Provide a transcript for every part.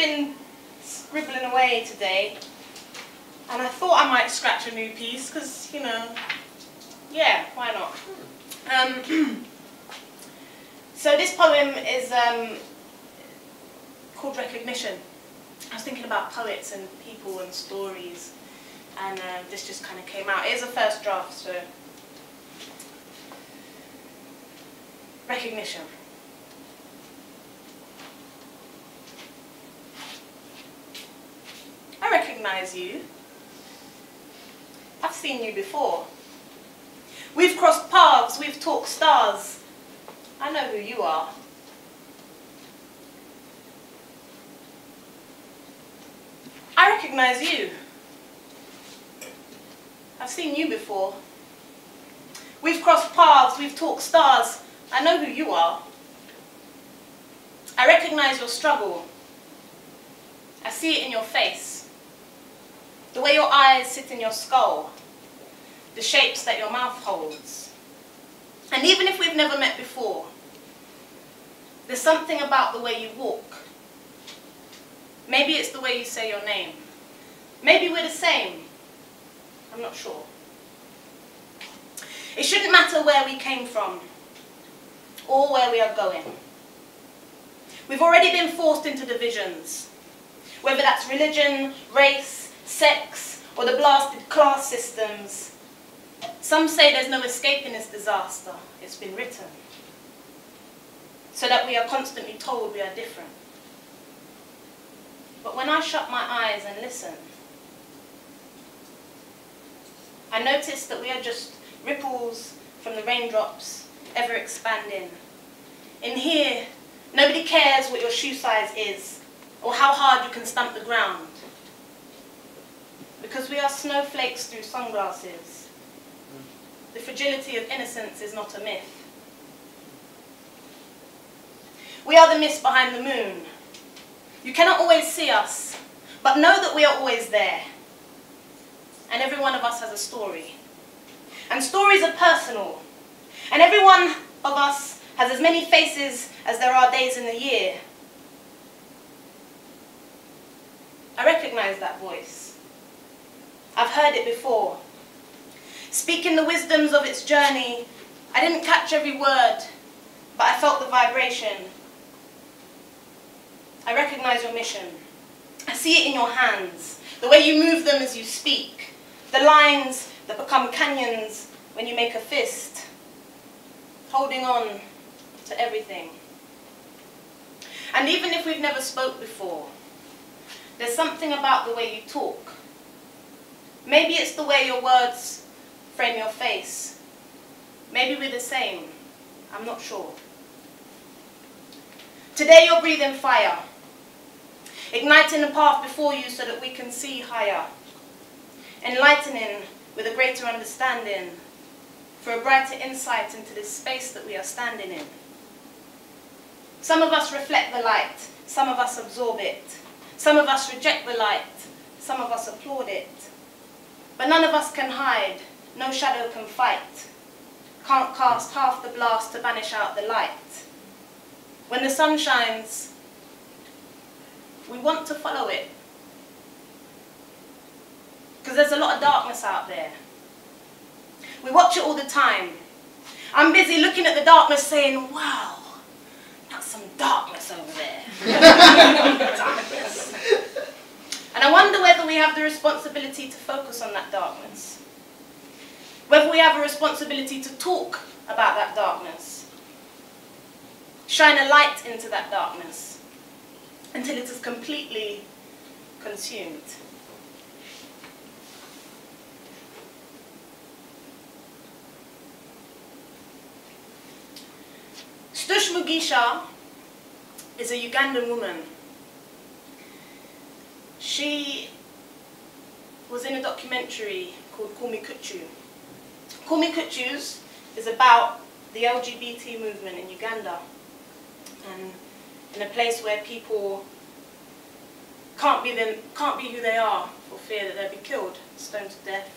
been scribbling away today, and I thought I might scratch a new piece, because, you know, yeah, why not? So this poem is called Recognition. I was thinking about poets and people and stories, and this just kind of came out. It is a first draft, so recognition. I recognize you. I've seen you before. We've crossed paths, we've talked stars. I know who you are. I recognize you. I've seen you before. We've crossed paths, we've talked stars. I know who you are. I recognize your struggle. I see it in your face. The way your eyes sit in your skull. The shapes that your mouth holds. And even if we've never met before, there's something about the way you walk. Maybe it's the way you say your name. Maybe we're the same. I'm not sure. It shouldn't matter where we came from or where we are going. We've already been forced into divisions, whether that's religion, race, sex, or the blasted class systems. Some say there's no escaping this disaster. It's been written, so that we are constantly told we are different. But when I shut my eyes and listen, I notice that we are just ripples from the raindrops ever expanding. In here, nobody cares what your shoe size is or how hard you can stamp the ground, because we are snowflakes through sunglasses. The fragility of innocence is not a myth. We are the mist behind the moon. You cannot always see us, but know that we are always there. And every one of us has a story. And stories are personal. And every one of us has as many faces as there are days in the year. I recognize that voice. I've heard it before. Speaking the wisdoms of its journey, I didn't catch every word, but I felt the vibration. I recognize your mission. I see it in your hands, the way you move them as you speak, the lines that become canyons when you make a fist, holding on to everything. And even if we've never spoke before, there's something about the way you talk. Maybe it's the way your words frame your face. Maybe we're the same. I'm not sure. Today you're breathing fire, igniting the path before you so that we can see higher, enlightening with a greater understanding for a brighter insight into this space that we are standing in. Some of us reflect the light, some of us absorb it, some of us reject the light, some of us applaud it. But none of us can hide, no shadow can fight, can't cast half the blast to banish out the light. When the sun shines, we want to follow it, because there's a lot of darkness out there. We watch it all the time. I'm busy looking at the darkness saying, wow, that's some darkness over there. Darkness. And I wonder whether we have the responsibility to focus on that darkness. Whether we have a responsibility to talk about that darkness. Shine a light into that darkness until it is completely consumed. Stush Mugisha is a Ugandan woman. She was in a documentary called Call Me Kuchu. Call Me Kuchus is about the LGBT movement in Uganda, and in a place where people can't be who they are for fear that they'll be killed, stoned to death.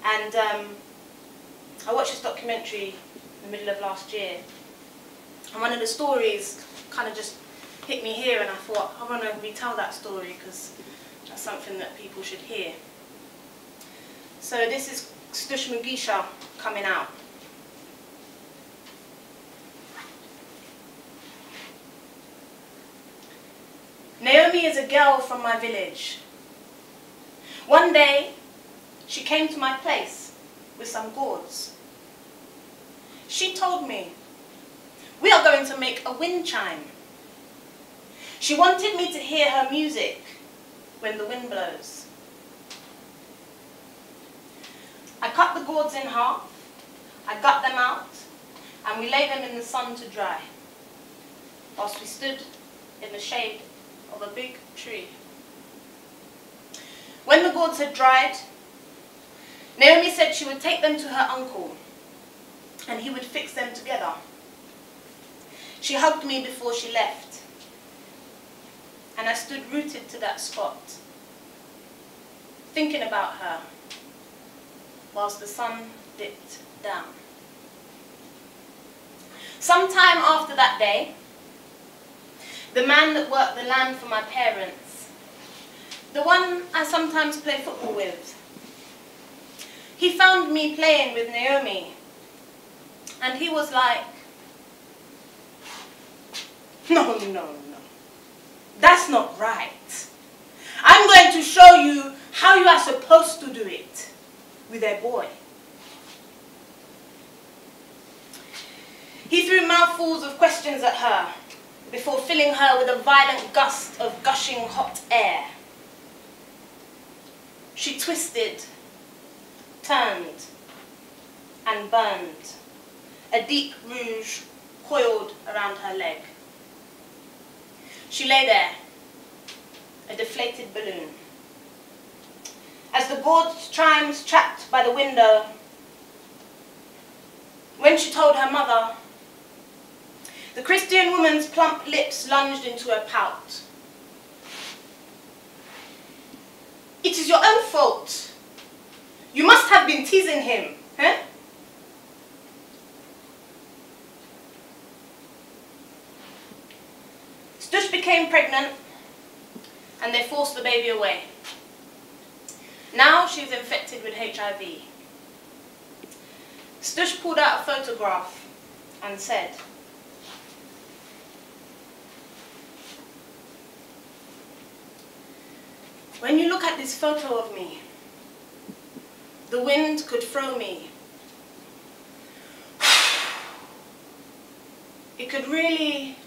And I watched this documentary in the middle of last year, and one of the stories kind of just hit me here, and I thought, I want to retell that story because that's something that people should hear. So this is Stush Mugisha coming out. Naomi is a girl from my village. One day, she came to my place with some gourds. She told me, we are going to make a wind chime. She wanted me to hear her music when the wind blows. I cut the gourds in half, I gut them out, and we lay them in the sun to dry, whilst we stood in the shade of a big tree. When the gourds had dried, Naomi said she would take them to her uncle, and he would fix them together. She hugged me before she left, and I stood rooted to that spot, thinking about her, whilst the sun dipped down. Sometime after that day, the man that worked the land for my parents, the one I sometimes play football with, he found me playing with Naomi, and he was like, no, that's not right. I'm going to show you how you are supposed to do it with a boy. He threw mouthfuls of questions at her before filling her with a violent gust of gushing hot air. She twisted, turned, and burned. A deep rouge coiled around her leg. She lay there, a deflated balloon. As the gorge chimes chapped by the window, when she told her mother, the Christian woman's plump lips lunged into a pout. It is your own fault. You must have been teasing him, eh? Stush became pregnant, and they forced the baby away. Now she's infected with HIV. Stush pulled out a photograph and said, when you look at this photo of me, the wind could throw me. It could really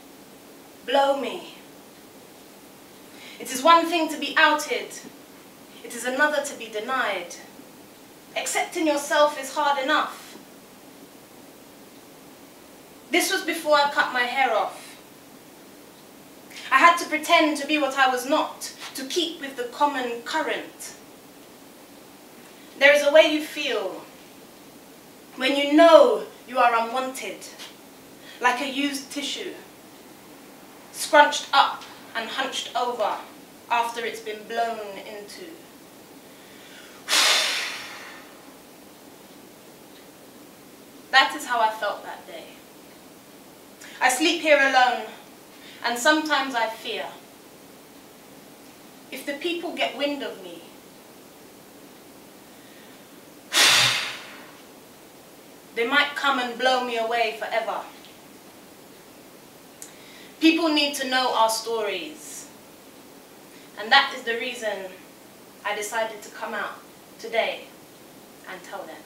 blow me. It is one thing to be outed. It is another to be denied. Accepting yourself is hard enough. This was before I cut my hair off. I had to pretend to be what I was not, to keep with the common current. There is a way you feel when you know you are unwanted, like a used tissue, scrunched up and hunched over after it's been blown into. That is how I felt that day. I sleep here alone, and sometimes I fear. If the people get wind of me, they might come and blow me away forever. People need to know our stories. And that is the reason I decided to come out today and tell them.